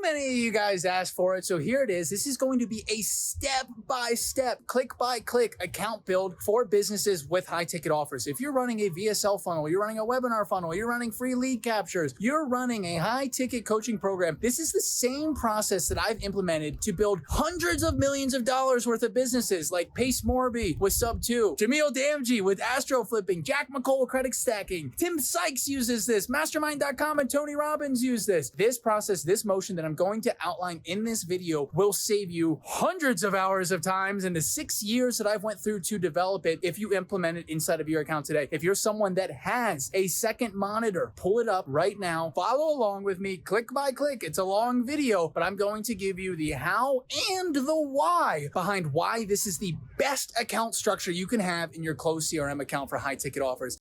many of you guys asked for it, so here it is. This is going to be a step-by-step, click-by-click account build for businesses with high-ticket offers. If you're running a VSL funnel, you're running a webinar funnel, you're running free lead captures, you're running a high-ticket coaching program, this is the same process that I've implemented to build hundreds of millions of dollars worth of businesses like Pace Morby with Sub 2, Jamil Damji with Astro Flipping, Jack McCall with Credit Stacking, Tim Sykes uses this, Mastermind.com and Tony Robbins use this. This process, this motion that I'm going to outline in this video will save you hundreds of hours of times in the 6 years that I've went through to develop it if you implement it inside of your account today. If you're someone that has a second monitor, pull it up right now, follow along with me, click by click. It's a long video, but I'm going to give you the how and the why behind why this is the best account structure you can have in your closed CRM account for high ticket offers.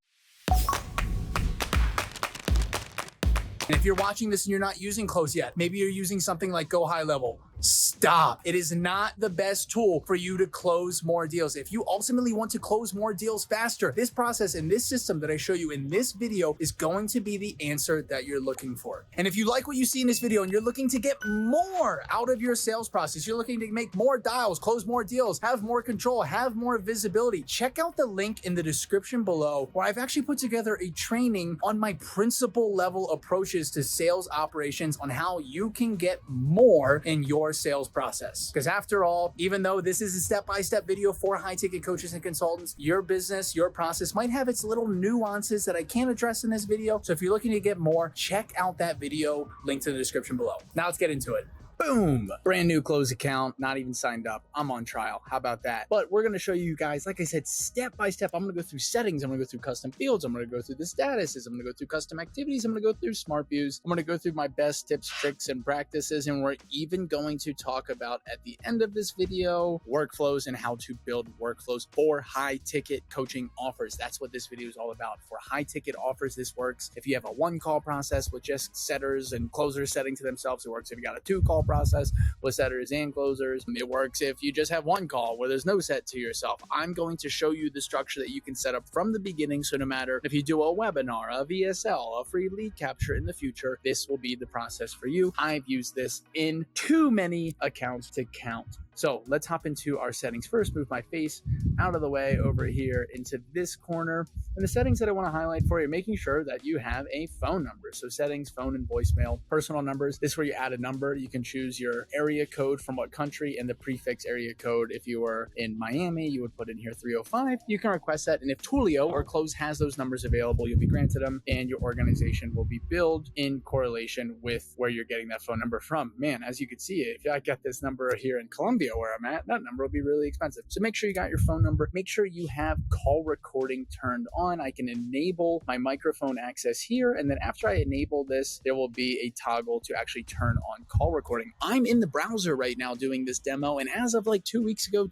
And if you're watching this and you're not using Close yet, maybe you're using something like Go High Level. Stop. It is not the best tool for you to close more deals. If you ultimately want to close more deals faster, this process and this system that I show you in this video is going to be the answer that you're looking for. And if you like what you see in this video and you're looking to get more out of your sales process, you're looking to make more dials, close more deals, have more control, have more visibility, check out the link in the description below where I've actually put together a training on my principal level approaches to sales operations on how you can get more in your sales process. Because after all, even though this is a step-by-step video for high-ticket coaches and consultants, your business, your process might have its little nuances that I can't address in this video. So if you're looking to get more, check out that video, linked in the description below. Now let's get into it. Boom! Brand new closed account, not even signed up. I'm on trial. How about that? But we're going to show you guys, like I said, step by step. I'm going to go through settings. I'm going to go through custom fields. I'm going to go through the statuses. I'm going to go through custom activities. I'm going to go through smart views. I'm going to go through my best tips, tricks, and practices. And we're even going to talk about, at the end of this video, workflows and how to build workflows for high ticket coaching offers. That's what this video is all about. For high ticket offers, this works. If you have a one call process with just setters and closers setting to themselves, it works. If you got a two call process with setters and closers, it works. If you just have one call where there's no set to yourself, I'm going to show you the structure that you can set up from the beginning. So no matter if you do a webinar, a VSL, a free lead capture in the future, this will be the process for you. I've used this in too many accounts to count. So let's hop into our settings first, move my face out of the way over here into this corner. And the settings that I want to highlight for you, making sure that you have a phone number. So settings, phone and voicemail, personal numbers. This is where you add a number. You can choose your area code from what country and the prefix area code. If you were in Miami, you would put in here 305. You can request that. And if Twilio or Close has those numbers available, you'll be granted them and your organization will be billed in correlation with where you're getting that phone number from. Man, as you can see, if I get this number here in Colombia, where I'm at, that number will be really expensive. So make sure you got your phone number. Make sure you have call recording turned on. I can enable my microphone access here. And then after I enable this, there will be a toggle to actually turn on call recording. I'm in the browser right now doing this demo. And as of like 2 weeks ago,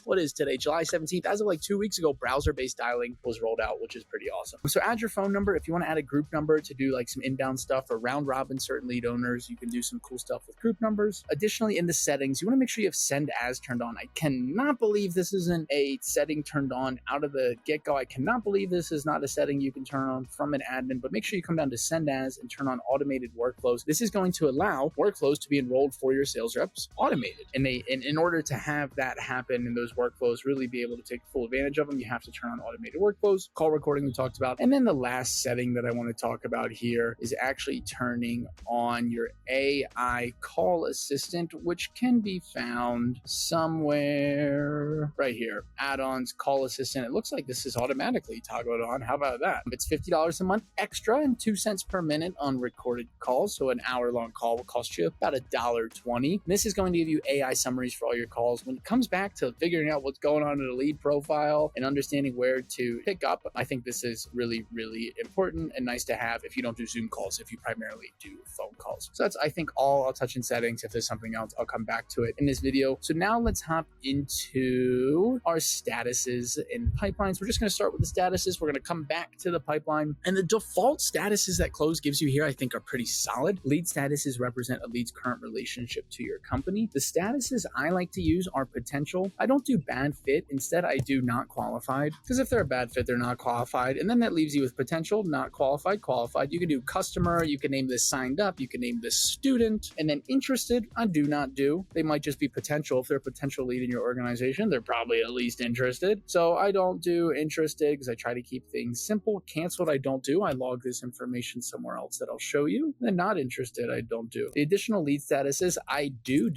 what is today? July 17th. As of like 2 weeks ago, browser-based dialing was rolled out, which is pretty awesome. So add your phone number. If you want to add a group number to do like some inbound stuff or round robin certain lead owners, you can do some cool stuff with group numbers. Additionally, in the settings, you want to make sure you have send as turned on. I cannot believe this isn't a setting turned on out of the get-go. I cannot believe this is not a setting you can turn on from an admin, but make sure you come down to send as and turn on automated workflows. This is going to allow workflows to be enrolled for your sales reps automated. And in order to have that happen and those workflows really be able to take full advantage of them, you have to turn on automated workflows, call recording we talked about. And then the last setting that I want to talk about here is actually turning on your AI call assistant, which can be found somewhere right here. Add-ons, call assistant. It looks like this is automatically toggled on. How about that? It's $50 a month extra and 2 cents per minute on recorded calls. So an hour-long call will cost you about $1.20. This is going to give you AI summaries for all your calls. When it comes back to figuring out what's going on in a lead profile and understanding where to pick up, I think this is really, really important and nice to have if you don't do Zoom calls, if you primarily do phone calls. So that's, I think, all I'll touch in settings. If there's something else, I'll come back to it in this video. video. So now let's hop into our statuses and pipelines. We're just going to start with the statuses. We're going to come back to the pipeline, and the default statuses that Close gives you here, I think, are pretty solid. Lead statuses represent a lead's current relationship to your company. The statuses I like to use are potential. I don't do bad fit. Instead, I do not qualified, because if they're a bad fit, they're not qualified. And then that leaves you with potential, not qualified, qualified. You can do customer, you can name this signed up, you can name this student, and then interested, I do not do. They might just be potential. If they're a potential lead in your organization, they're probably at least interested. So I don't do interested because I try to keep things simple. Canceled, I don't do. I log this information somewhere else that I'll show you. And not interested, I don't do. The additional lead statuses I do,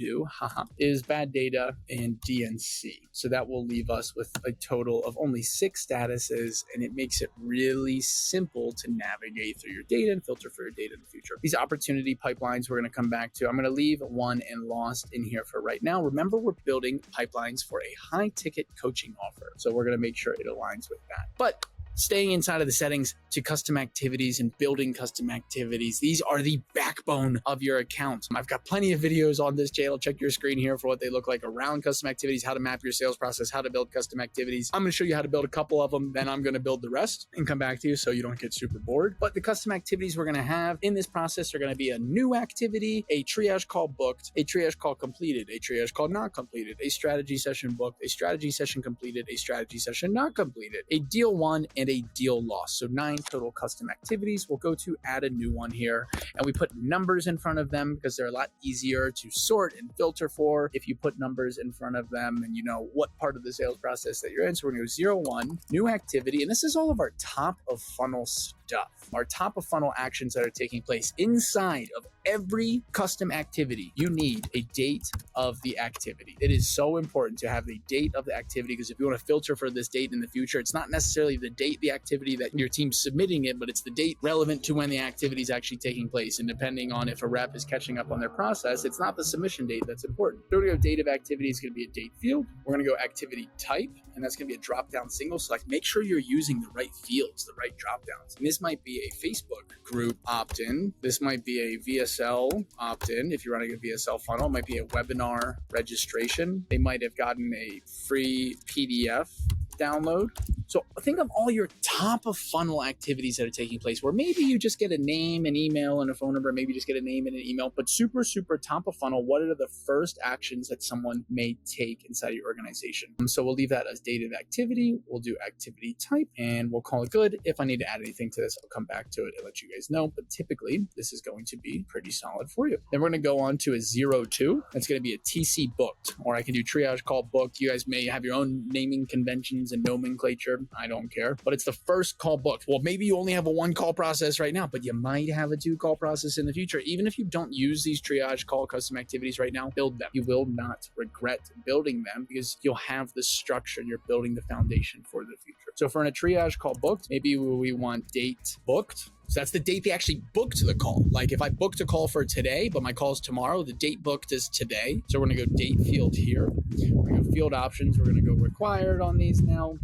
is bad data and DNC. So that will leave us with a total of only 6 statuses, and it makes it really simple to navigate through your data and filter for your data in the future. These opportunity pipelines we're going to come back to. I'm going to leave won and lost in here for right now. Remember, we're building pipelines for a high ticket coaching offer. So we're going to make sure it aligns with that. But staying inside of the settings to custom activities and building custom activities. These are the backbone of your account. I've got plenty of videos on this channel. Check your screen here for what they look like around custom activities, how to map your sales process, how to build custom activities. I'm going to show you how to build a couple of them, then I'm going to build the rest and come back to you so you don't get super bored. But the custom activities we're going to have in this process are going to be a new activity, a triage call booked, a triage call completed, a triage call not completed, a strategy session booked, a strategy session completed, a strategy session not completed, a deal won, and a deal lost. So 9 total custom activities. We'll go to add a new one here, and we put numbers in front of them because they're a lot easier to sort and filter for if you put numbers in front of them and you know what part of the sales process that you're in. So we're going to go 01, new activity, and this is all of our top of funnel stuff, our top of funnel actions that are taking place inside of every custom activity. You need a date of the activity. It is so important to have the date of the activity, because if you want to filter for this date in the future, it's not necessarily the date the activity that your team's submitting it, but it's the date relevant to when the activity is actually taking place. And depending on if a rep is catching up on their process, it's not the submission date that's important. So we're going to go date of activity is going to be a date field. We're going to go activity type, and that's going to be a drop-down single select. Make sure you're using the right fields, the right drop-downs. And this might be a Facebook group opt-in. This might be a VSL opt-in. If you're running a VSL funnel, it might be a webinar registration. They might have gotten a free PDF download. So think of all your top of funnel activities that are taking place, where maybe you just get a name, an email, and a phone number. Maybe you just get a name and an email, but super, super top of funnel. What are the first actions that someone may take inside your organization? So we'll leave that as date of activity. We'll do activity type, and we'll call it good. If I need to add anything to this, I'll come back to it and let you guys know. But typically, this is going to be pretty solid for you. Then we're going to go on to a 02. That's going to be a TC booked, or I can do triage call booked. You guys may have your own naming conventions and nomenclature. I don't care, but it's the first call booked. Well, maybe you only have a 1 call process right now, but you might have a 2 call process in the future. Even if you don't use these triage call custom activities right now, build them. You will not regret building them because you'll have the structure. You're building the foundation for the future. So for a triage call booked, maybe we want date booked. So that's the date they actually booked the call. Like if I booked a call for today, but my call is tomorrow, the date booked is today. So we're going to go date field here. We're going to go field options. We're going to go required on these now.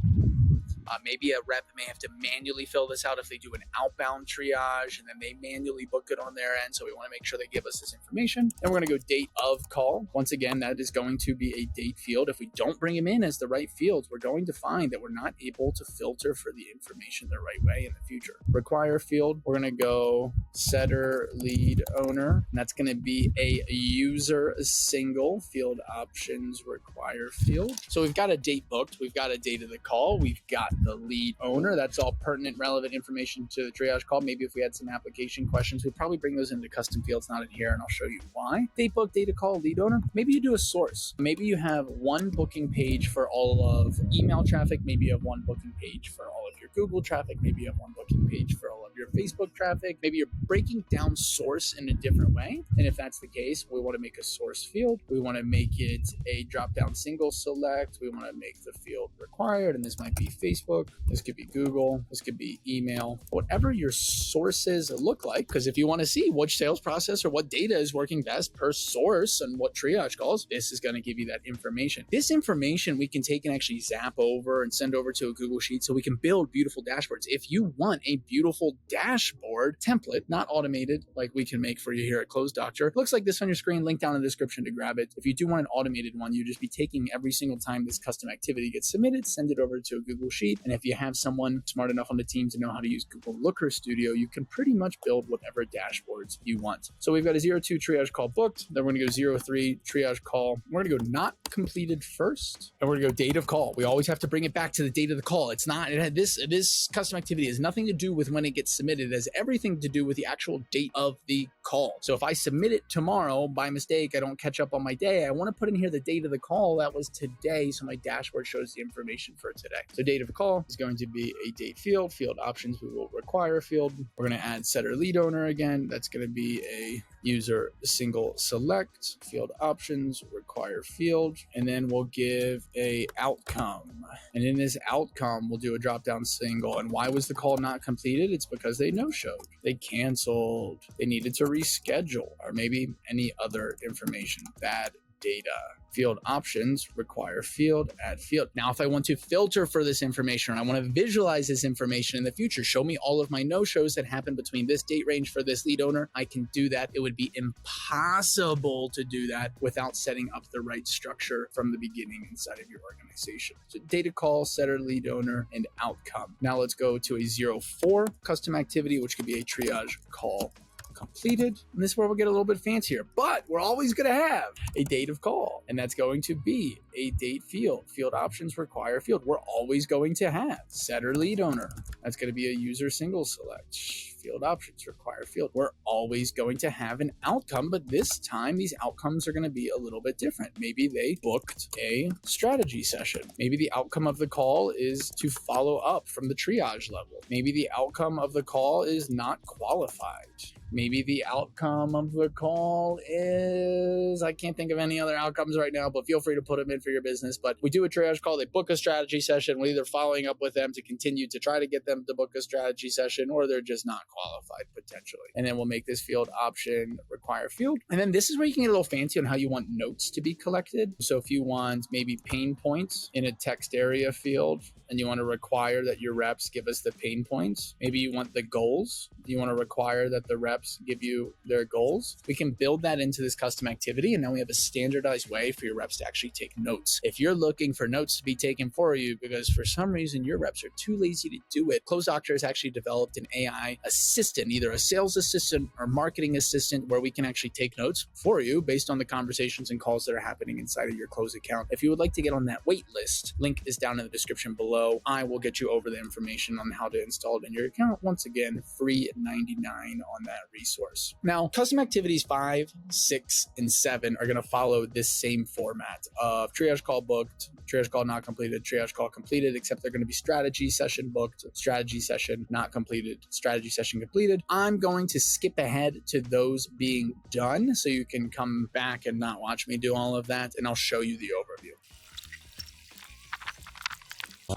Maybe a rep may have to manually fill this out if they do an outbound triage, and then they manually book it on their end. So we want to make sure they give us this information. Then we're going to go date of call. Once again, that is going to be a date field. If we don't bring them in as the right fields, we're going to find that we're not able to filter for the information the right way in the future. Require field, we're going to go setter lead owner, and that's going to be a user single. Field options require field. So we've got a date booked, we've got a date of the call, we've got the lead owner. That's all pertinent, relevant information to the triage call. Maybe if we had some application questions, we'd probably bring those into custom fields, not in here, and I'll show you why. Date book, data call, lead owner. Maybe you do a source. Maybe you have one booking page for all of email traffic. Maybe you have one booking page for all of your Google traffic. Maybe you have one booking page for all of your Facebook traffic. Maybe you're breaking down source in a different way. And if that's the case, we want to make a source field. We want to make it a drop-down single select. We want to make the field required, and this might be Facebook Facebook, this could be Google, this could be email, whatever your sources look like. Because if you want to see which sales process or what data is working best per source and what triage calls, this is going to give you that information. This information we can take and actually zap over and send over to a Google Sheet so we can build beautiful dashboards. If you want a beautiful dashboard template, not automated like we can make for you here at Close Doctor, looks like this on your screen, link down in the description to grab it. If you do want an automated one, you just be taking every single time this custom activity gets submitted, send it over to a Google Sheet. And if you have someone smart enough on the team to know how to use Google Looker Studio, you can pretty much build whatever dashboards you want. So we've got a 02 triage call booked. Then we're going to go 03 triage call. We're going to go not completed first. And we're going to go date of call. We always have to bring it back to the date of the call. It's not, this custom activity has nothing to do with when it gets submitted. It has everything to do with the actual date of the call. So if I submit it tomorrow by mistake, I don't catch up on my day, I want to put in here the date of the call. That was today. So my dashboard shows the information for today. So date of call is going to be a date field. Field options, we will require field. We're going to add setter lead owner again. That's going to be a user single select. Field options, require field. And then we'll give a outcome. And in this outcome, we'll do a drop down single. And why was the call not completed? It's because they no-showed. They canceled. They needed to reschedule, or maybe any other information. Bad data. Field options, require field, add field. Now, if I want to filter for this information, or I want to visualize this information in the future, show me all of my no-shows that happened between this date range for this lead owner, I can do that. It would be impossible to do that without setting up the right structure from the beginning inside of your organization. So data call, setter lead owner, and outcome. Now let's go to a 04 custom activity, which could be a triage call completed. And this is where we'll get a little bit fancier, but we're always going to have a date of call, and that's going to be a date field. Field options, require field. We're always going to have setter lead owner. That's going to be a user single select. Field options, require field. We're always going to have an outcome, but this time these outcomes are going to be a little bit different. Maybe they booked a strategy session. Maybe the outcome of the call is to follow up from the triage level. Maybe the outcome of the call is not qualified. Maybe the outcome of the call is, I can't think of any other outcomes right now, but feel free to put them in for your business. But we do a triage call. They book a strategy session. We're either following up with them to continue to try to get them to book a strategy session, or they're just not qualified potentially. And then we'll make this field option require field. And then this is where you can get a little fancy on how you want notes to be collected. So if you want maybe pain points in a text area field, and you want to require that your reps give us the pain points. Maybe you want the goals. You want to require that the reps give you their goals. We can build that into this custom activity, and now we have a standardized way for your reps to actually take notes. If you're looking for notes to be taken for you because for some reason your reps are too lazy to do it, Close Doctor has actually developed an AI assistant, either a sales assistant or marketing assistant, where we can actually take notes for you based on the conversations and calls that are happening inside of your Close account. If you would like to get on that wait list, link is down in the description below. I will get you over the information on how to install it in your account. Once again, free $99 on that resource. Now, custom activities 5, 6, and 7 are going to follow this same format of triage call booked, triage call not completed, triage call completed, except they're going to be strategy session booked, strategy session not completed, strategy session completed. I'm going to skip ahead to those being done so you can come back and not watch me do all of that, and I'll show you the overview.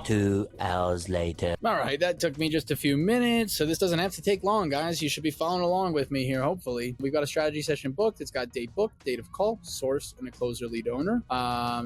2 hours later. All right, that took me just a few minutes, so this doesn't have to take long, guys. You should be following along with me here, hopefully. We've got a strategy session booked. It's got date booked, date of call, source, and a closer lead owner.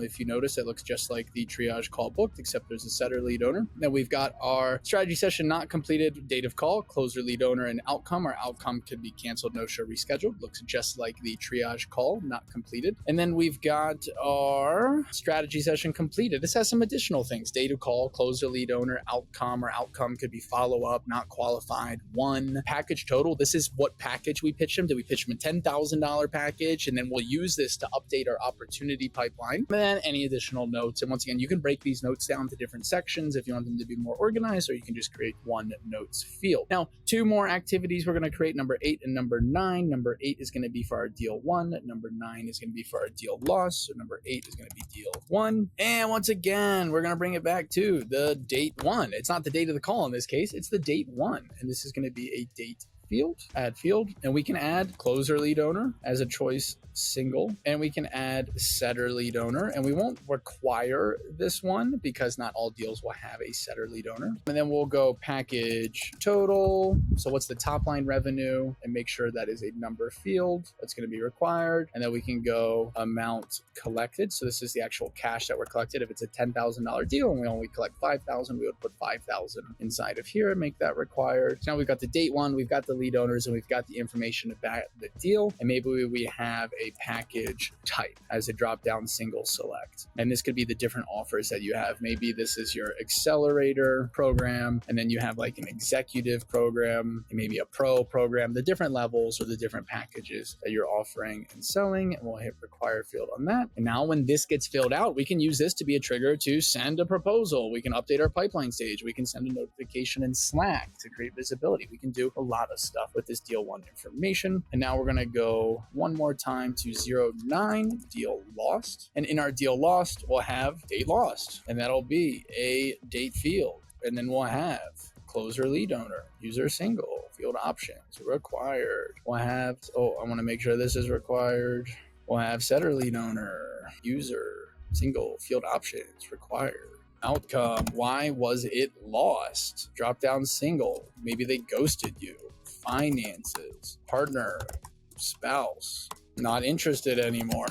If you notice, it looks just like the triage call booked, except there's a setter lead owner. Then we've got our strategy session not completed, date of call, closer lead owner, and outcome. Our outcome could be canceled, no-show, rescheduled. Looks just like the triage call not completed. And then we've got our strategy session completed. This has some additional things. Date of call, closer lead owner, outcome, or outcome could be follow-up, not qualified, 1. Package total. This is what package we pitched them. Did we pitch them a $10,000 package? And then we'll use this to update our opportunity pipeline. And then any additional notes. And once again, you can break these notes down to different sections if you want them to be more organized, or you can just create one notes field. Now, 2 more activities we're going to create, number 8 and number 9. Number 8 is going to be for our deal 1. Number 9 is going to be for our deal loss. So number 8 is going to be deal 1. And once again, we're going to bring it back to the date 1. It's not the date of the call in this case, it's the date 1. And this is going to be a date field, add field, and we can add closer lead owner as a choice single, and we can add setter lead owner, and we won't require this one because not all deals will have a setter lead owner. And then we'll go package total. So what's the top line revenue, and make sure that is a number field that's going to be required. And then we can go amount collected. So this is the actual cash that we're collected. If it's a $10,000 deal and we only collect 5,000, we would put 5,000 inside of here and make that required. So now we've got the date one, we've got the lead owners, and we've got the information about the deal. And maybe we have a package type as a drop down single select. And this could be the different offers that you have. Maybe this is your accelerator program, and then you have like an executive program, and maybe a pro program, the different levels or the different packages that you're offering and selling. And we'll hit require field on that. And now when this gets filled out, we can use this to be a trigger to send a proposal. We can update our pipeline stage. We can send a notification in Slack to create visibility. We can do a lot of stuff with this deal one information. And now we're going to go one more time to 09 deal lost. And in our deal lost, we'll have date lost, and that'll be a date field. And then we'll have closer lead owner, user single, field options required. We'll have, I want to make sure this is required. We'll have setter lead owner, user single, field options required. Outcome, why was it lost? Drop down single, maybe they ghosted you. Finances, partner, spouse, not interested anymore.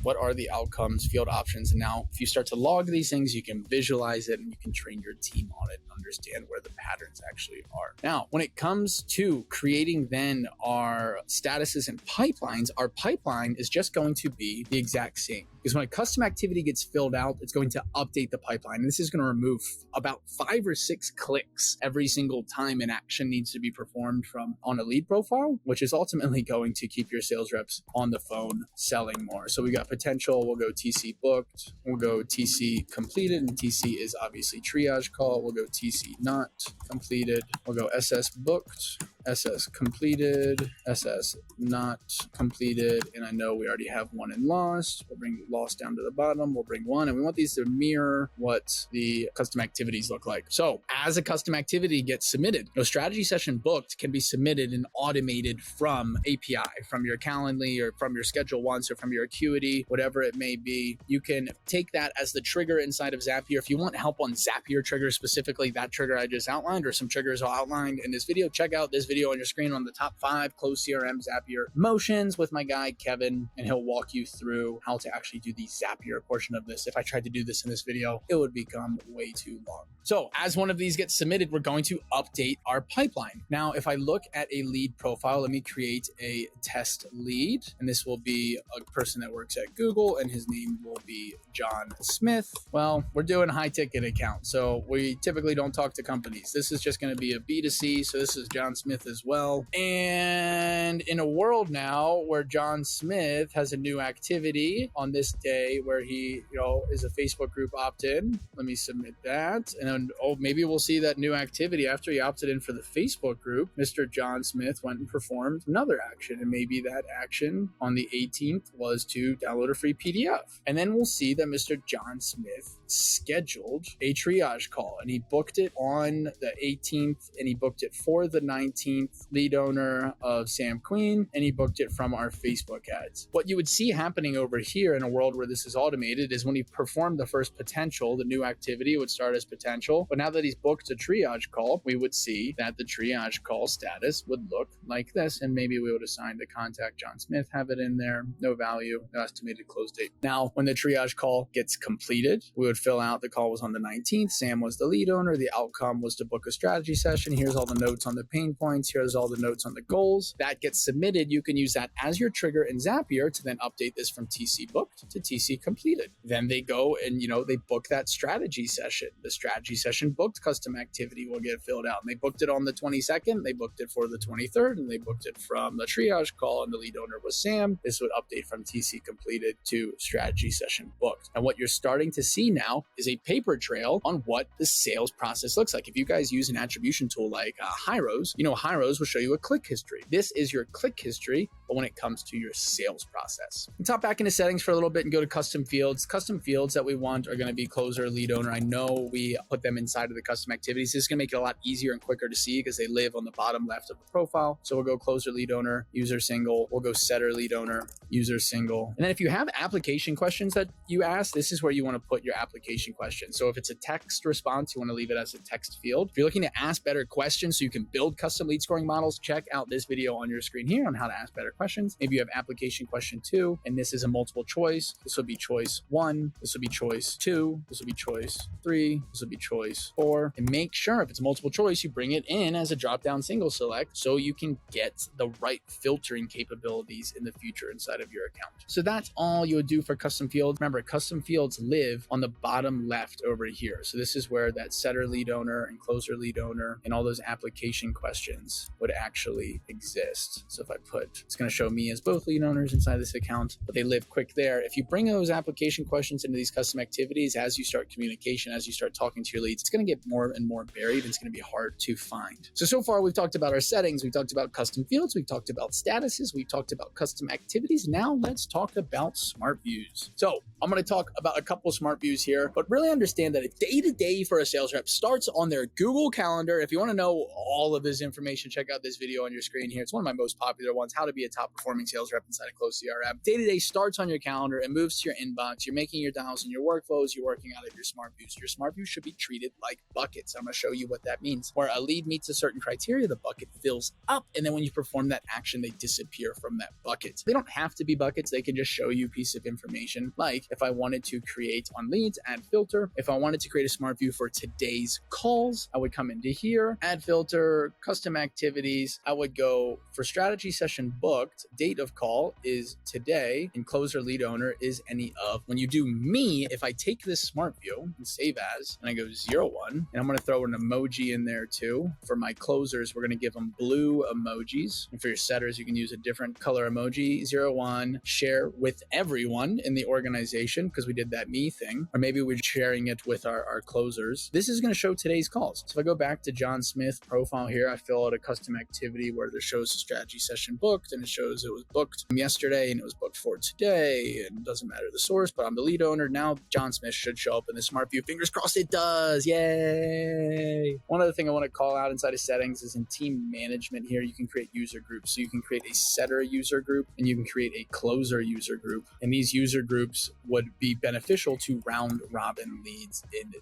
What are the outcomes, field options? And now if you start to log these things, you can visualize it and you can train your team on it and understand where the patterns actually are. Now, when it comes to creating then our statuses and pipelines, our pipeline is just going to be the exact same. Because when a custom activity gets filled out, it's going to update the pipeline. And this is going to remove about 5 or 6 clicks every single time an action needs to be performed from on a lead profile, which is ultimately going to keep your sales reps on the phone selling more. So we got potential, we'll go TC booked, we'll go TC completed, and TC is obviously triage call. We'll go TC not completed, we'll go SS booked, SS completed, SS not completed, and I know we already have one in lost. We'll bring lost down to the bottom. We'll bring one, and we want these to mirror what the custom activities look like. So as a custom activity gets submitted, a strategy session booked can be submitted and automated from API, from your Calendly or from your Schedule Once or from your Acuity, whatever it may be. You can take that as the trigger inside of Zapier. If you want help on Zapier triggers, specifically that trigger I just outlined or some triggers I'll outline in this video, check out this video on your screen on the top 5 closed CRM Zapier motions with my guy Kevin, and he'll walk you through how to actually do the Zapier portion of this. If I tried to do this in this video, it would become way too long. So as one of these gets submitted, we're going to update our pipeline. Now, if I look at a lead profile, let me create a test lead, and this will be a person that works at Google, and his name will be John Smith. Well, we're doing high ticket account, so we typically don't talk to companies. This is just going to be a B2C, so this is John Smith as well. And in a world now where John Smith has a new activity on this day where he, is a Facebook group opt-in, let me submit that. And then, maybe we'll see that new activity after he opted in for the Facebook group. Mr. John Smith went and performed another action, and maybe that action on the 18th was to download a free PDF. And then we'll see that Mr. John Smith scheduled a triage call, and he booked it on the 18th, and he booked it for the 19th, lead owner of Sam Queen, and he booked it from our Facebook ads. What you would see happening over here in a world where this is automated is when he performed the first potential, the new activity would start as potential, but now that he's booked a triage call, we would see that the triage call status would look like this, and maybe we would assign the contact John Smith, have it in there, no value, no estimated close date. Now, when the triage call gets completed, we would fill out the call was on the 19th, Sam was the lead owner, the outcome was to book a strategy session, here's all the notes on the pain points, here's all the notes on the goals. That gets submitted, you can use that as your trigger in Zapier to then update this from TC booked to TC completed. Then they go and, they book that strategy session. The strategy session booked custom activity will get filled out. And they booked it on the 22nd, they booked it for the 23rd, and they booked it from the triage call, and the lead owner was Sam. This would update from TC completed to strategy session booked. And what you're starting to see now is a paper trail on what the sales process looks like. If you guys use an attribution tool like Hyros, Hyros will show you a click history. This is your click history but when it comes to your sales process. Let's hop back into settings for a little bit and go to custom fields. Custom fields that we want are going to be closer, lead owner. I know we put them inside of the custom activities. This is going to make it a lot easier and quicker to see because they live on the bottom left of the profile. So we'll go closer, lead owner, user single. We'll go setter, lead owner, user single. And then if you have application questions that you ask, this is where you want to put your application question. So if it's a text response, you want to leave it as a text field. If you're looking to ask better questions so you can build custom lead scoring models, check out this video on your screen here on how to ask better questions. Maybe you have application question 2, and this is a multiple choice. This will be choice 1. This will be choice 2. This will be choice 3. This will be choice 4. And make sure if it's multiple choice, you bring it in as a drop-down single select so you can get the right filtering capabilities in the future inside of your account. So that's all you would do for custom fields. Remember, custom fields live on the bottom left over here. So this is where that setter lead owner and closer lead owner and all those application questions would actually exist. So if I put, it's going to show me as both lead owners inside this account, but they live quick there. If you bring those application questions into these custom activities, as you start communication, as you start talking to your leads, it's going to get more and more buried. And it's going to be hard to find. So far we've talked about our settings. We've talked about custom fields. We've talked about statuses. We've talked about custom activities. Now let's talk about smart views. So I'm going to talk about a couple smart views here, but really understand that a day-to-day for a sales rep starts on their Google Calendar. If you want to know all of this information, check out this video on your screen here. It's one of my most popular ones, how to be a top performing sales rep inside of Close CRM. Day-to-day starts on your calendar and moves to your inbox. You're making your dials and your workflows. You're working out of your smart views. Your smart views should be treated like buckets. I'm going to show you what that means. Where a lead meets a certain criteria, the bucket fills up. And then when you perform that action, they disappear from that bucket. They don't have to be buckets. They can just show you a piece of information. Like if I wanted to create on leads, add filter. If I wanted to create a smart view for today's calls, I would come into here, add filter, custom activities. I would go for strategy session booked. Date of call is today and closer lead owner is any of. When you do me, if I take this smart view and save as, and I go 0, 1, and I'm going to throw an emoji in there too. For my closers, we're going to give them blue emojis. And for your setters, you can use a different color emoji, 0, 1, share with everyone in the organization because we did that me thing. Or maybe we're sharing it with our closers. This is going to show today's calls. So if I go back to John Smith profile here, I fill out a custom activity where there shows a strategy session booked and it shows it was booked yesterday and it was booked for today. And it doesn't matter the source, but I'm the lead owner. Now John Smith should show up in the smart view. Fingers crossed it does. Yay. One other thing I want to call out inside of settings is in team management here, you can create user groups. So you can create a setter user group and you can create a closer user group. And these user groups would be beneficial to round robin leads in the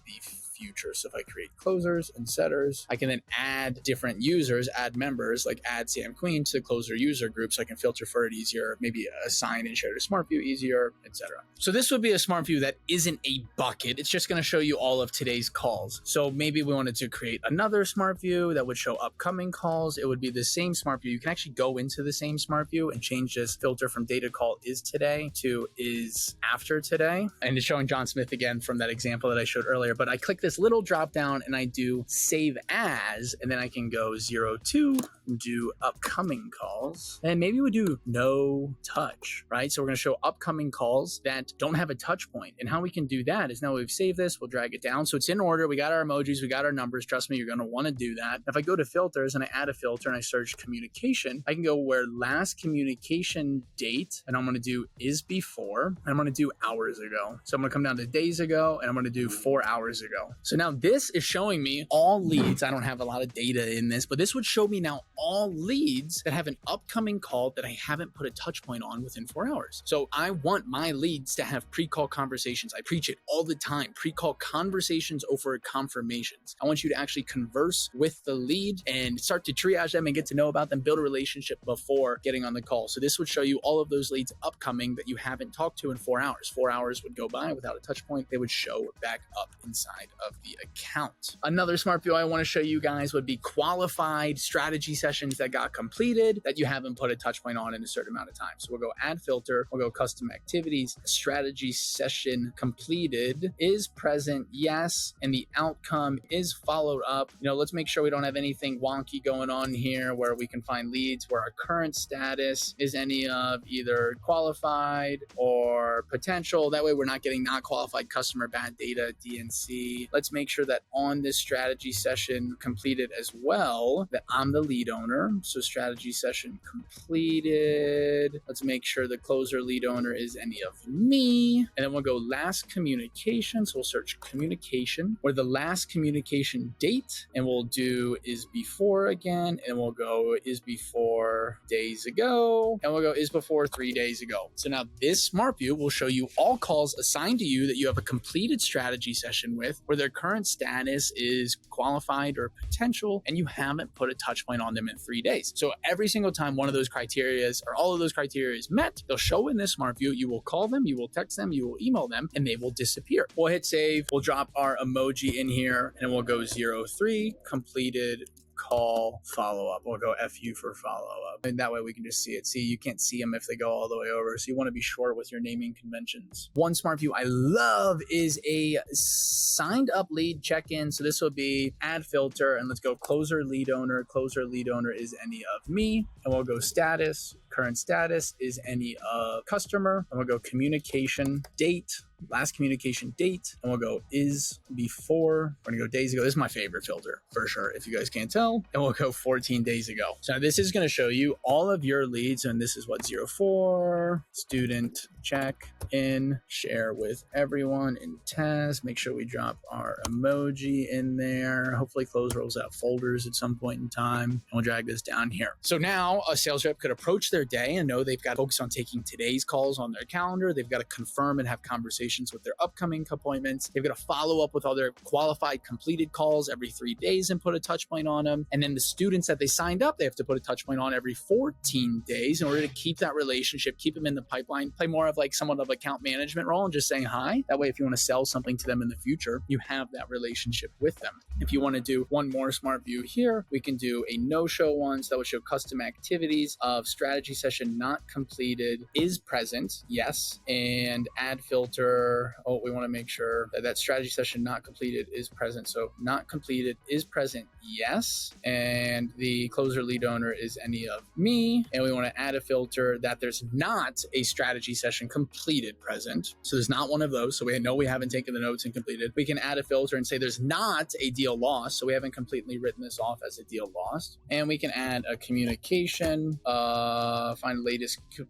future. So if I create closers and setters, I can then add different users, add members, like add Sam Queen to the closer user group so I can filter for it easier, maybe assign and share to smart view easier, etc. So this would be a smart view that isn't a bucket. It's just going to show you all of today's calls. So maybe we wanted to create another smart view that would show upcoming calls. It would be the same smart view. You can actually go into the same smart view and change this filter from data call is today to is after today. And it's showing John Smith again from that example that I showed earlier. But I click this little drop down and I do save as, and then I can go 0, 2, do upcoming calls. And maybe we do no touch, right? So we're going to show upcoming calls that don't have a touch point. And how we can do that is now we've saved this, we'll drag it down. So it's in order. We got our emojis, we got our numbers. Trust me, you're going to want to do that. If I go to filters and I add a filter and I search communication, I can go where last communication date, and I'm going to do is before, and I'm going to do hours ago. So I'm going to come down to days ago and I'm going to do 4 hours ago. So now this is showing me all leads. I don't have a lot of data in this, but this would show me now all leads that have an upcoming call that I haven't put a touch point on within 4 hours. So I want my leads to have pre-call conversations. I preach it all the time. Pre-call conversations over confirmations. I want you to actually converse with the lead and start to triage them and get to know about them, build a relationship before getting on the call. So this would show you all of those leads upcoming that you haven't talked to in 4 hours. 4 hours would go by without a touch point. They would show back up inside of the account. Another smart view I want to show you guys would be qualified strategy sessions that got completed that you haven't put a touch point on in a certain amount of time. So we'll go add filter, we'll go custom activities, strategy session completed is present, yes, and the outcome is followed up. Let's make sure we don't have anything wonky going on here where we can find leads where our current status is any of either qualified or potential. That way we're not getting not qualified customer bad data, DNC. Let's make sure that on this strategy session completed as well, that I'm the lead owner. So strategy session completed. Let's make sure the closer lead owner is any of me. And then we'll go last communication. So we'll search communication or the last communication date. And we'll do is before again. And we'll go is before days ago. And we'll go is before 3 days ago. So now this smart view will show you all calls assigned to you that you have a completed strategy session with, where their current status is qualified or potential, and you haven't put a touch point on them in 3 days. So every single time one of those criteria or all of those criteria is met, they'll show in this smart view. You will call them, you will text them, you will email them, and they will disappear. We'll hit save. We'll drop our emoji in here, and we'll go 03 completed call follow-up. We'll go FU for follow-up. And that way we can just see it. See, you can't see them if they go all the way over. So you want to be short with your naming conventions. One smart view I love is a signed up lead check-in. So this will be add filter, and let's go closer lead owner. Closer lead owner is any of me. And we'll go status. Current status is any of customer. And we'll go communication date. Last communication date, and we'll go is before. We're gonna go days ago. This is my favorite filter for sure, if you guys can't tell. And we'll go 14 days ago. So now this is gonna show you all of your leads, and this is what 04 student check in, share with everyone in test. Make sure we drop our emoji in there. Hopefully close rolls out folders at some point in time, and we'll drag this down here. So now a sales rep could approach their day and know they've got to focus on taking today's calls on their calendar. They've got to confirm and have conversations with their upcoming appointments. They've got to follow up with all their qualified completed calls every 3 days and put a touch point on them. And then the students that they signed up, they have to put a touch point on every 14 days in order to keep that relationship, keep them in the pipeline, play more of like somewhat of account management role and just saying hi. That way, if you want to sell something to them in the future, you have that relationship with them. If you want to do one more smart view here, we can do a no-show one. So that would show custom activities of strategy session not completed is present, yes, and add filter. Oh, we want to make sure that that strategy session not completed is present. So not completed is present, yes. And the closer lead owner is any of me. And we want to add a filter that there's not a strategy session completed present. So there's not one of those. So we know we haven't taken the notes and completed. We can add a filter and say there's not a deal lost. So we haven't completely written this off as a deal lost. And we can add a communication, find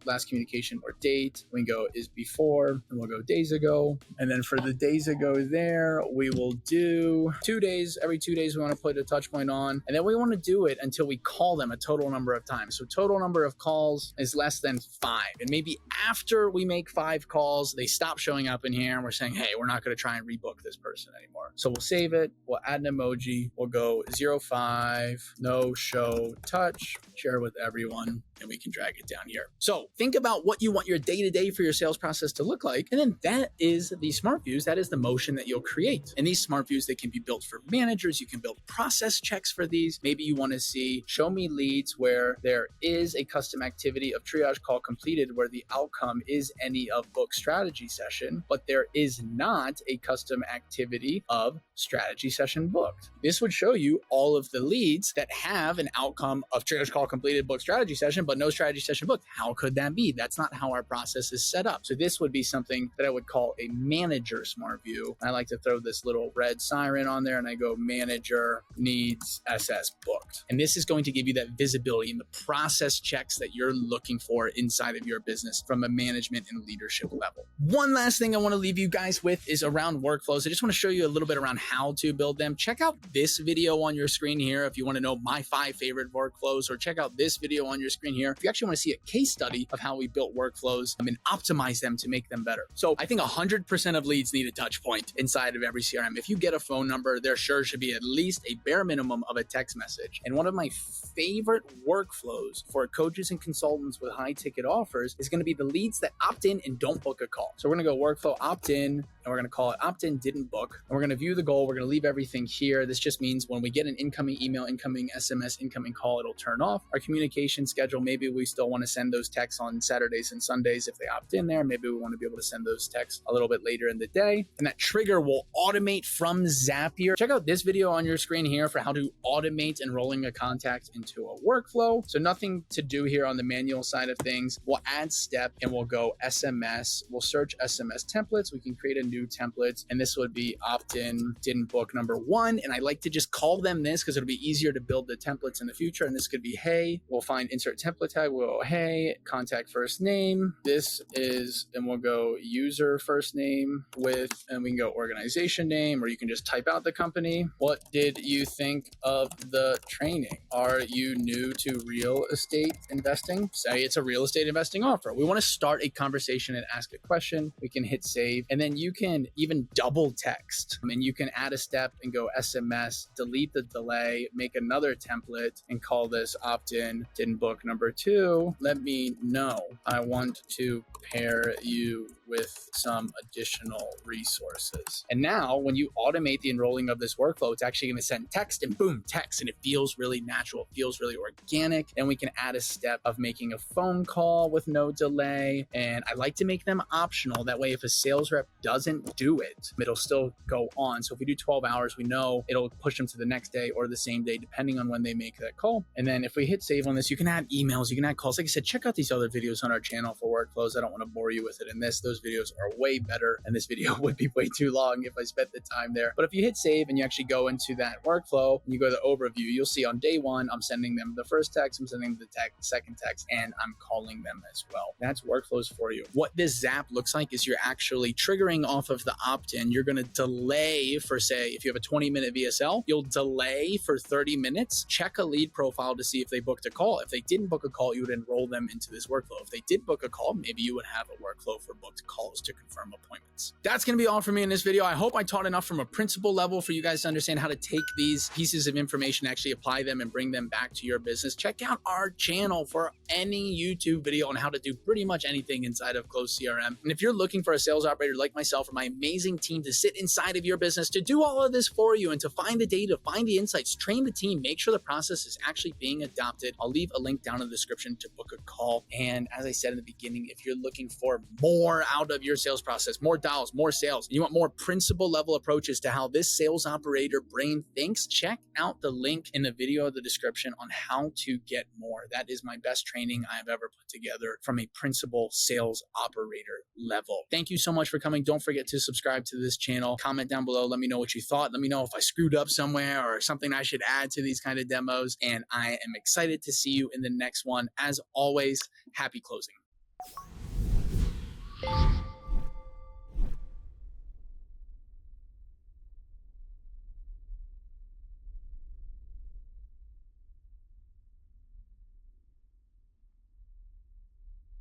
last communication or date. We can go is before, and we'll go days ago. And then for the days ago there, we will do 2 days. Every 2 days, we want to put a touch point on. And then we want to do it until we call them a total number of times. So total number of calls is less than 5. And maybe after we make 5 calls, they stop showing up in here and we're saying, hey, we're not going to try and rebook this person anymore. So we'll save it. We'll add an emoji. We'll go 05, no show touch, share with everyone, and we can drag it down here. So think about what you want your day-to-day for your sales process to look like. And then that is the smart views. That is the motion that you'll create. And these smart views, they can be built for managers. You can build process checks for these. Maybe you want to see, show me leads where there is a custom activity of triage call completed where the outcome is any of book strategy session, but there is not a custom activity of strategy session booked. This would show you all of the leads that have an outcome of triage call completed book strategy session, but no strategy session booked. How could that be? That's not how our process is set up. So this would be something that I would call a manager smart view. I like to throw this little red siren on there and I go manager needs SS booked. And this is going to give you that visibility and the process checks that you're looking for inside of your business from a management and leadership level. One last thing I want to leave you guys with is around workflows. I just want to show you a little bit around how to build them. Check out this video on your screen here if you want to know my 5 favorite workflows, or check out this video on your screen here if you actually want to see a case study of how we built workflows and optimize them to make them better. So I think 100% of leads need a touch point inside of every CRM. If you get a phone number, there sure should be at least a bare minimum of a text message. And one of my favorite workflows for coaches and consultants with high ticket offers is going to be the leads that opt in and don't book a call. So we're going to go workflow opt in, and we're going to call it opt-in didn't book. And we're going to view the goal. We're going to leave everything here. This just means when we get an incoming email, incoming SMS, incoming call, it'll turn off. Our communication schedule, maybe we still want to send those texts on Saturdays and Sundays if they opt in there. Maybe we want to be able to send those texts a little bit later in the day. And that trigger will automate from Zapier. Check out this video on your screen here for how to automate enrolling a contact into a workflow. So nothing to do here on the manual side of things. We'll add step and we'll go SMS. We'll search SMS templates. We can create a new templates. And this would be opt-in, didn't book number 1. And I like to just call them this because it'll be easier to build the templates in the future. And this could be, hey, we'll find insert template tag. We'll go, hey, contact first name. This is, then we'll go user first name with, and we can go organization name, or you can just type out the company. What did you think of the training? Are you new to real estate investing? Say it's a real estate investing offer. We want to start a conversation and ask a question. We can hit save, and then you can even double text, and you can add a step and go SMS, delete the delay, make another template, and call this opt-in, didn't book number 2. Let me know. I want to pair you with some additional resources. And now when you automate the enrolling of this workflow, it's actually going to send text and boom, text. And it feels really natural. It feels really organic. And we can add a step of making a phone call with no delay. And I like to make them optional. That way, if a sales rep doesn't do it, it'll still go on. So if we do 12 hours, we know it'll push them to the next day or the same day, depending on when they make that call. And then if we hit save on this, you can add emails, you can add calls. Like I said, check out these other videos on our channel for workflows. I don't want to bore you with it in this. Those videos are way better, and this video would be way too long if I spent the time there. But if you hit save and you actually go into that workflow and you go to the overview, you'll see on day 1, I'm sending them the first text, I'm sending them the second text, and I'm calling them as well. That's workflows for you. What this zap looks like is you're actually triggering off of the opt-in. You're going to delay for, say, if you have a 20-minute VSL, you'll delay for 30 minutes, check a lead profile to see if they booked a call. If they didn't book a call, you would enroll them into this workflow. If they did book a call, maybe you would have a workflow for booked calls to confirm appointments. That's going to be all for me in this video. I hope I taught enough from a principle level for you guys to understand how to take these pieces of information, actually apply them and bring them back to your business. Check out our channel for any YouTube video on how to do pretty much anything inside of Close CRM. And if you're looking for a sales operator like myself or my amazing team to sit inside of your business, to do all of this for you and to find the data, find the insights, train the team, make sure the process is actually being adopted, I'll leave a link down in the description to book a call. And as I said in the beginning, if you're looking for more out of your sales process, more dials, more sales, you want more principle level approaches to how this sales operator brain thinks, check out the link in the video of the description on how to get more. That is my best training I've ever put together from a principal sales operator level. Thank you so much for coming. Don't forget to subscribe to this channel. Comment down below. Let me know what you thought. Let me know if I screwed up somewhere or something I should add to these kind of demos. And I am excited to see you in the next one. As always, happy closing.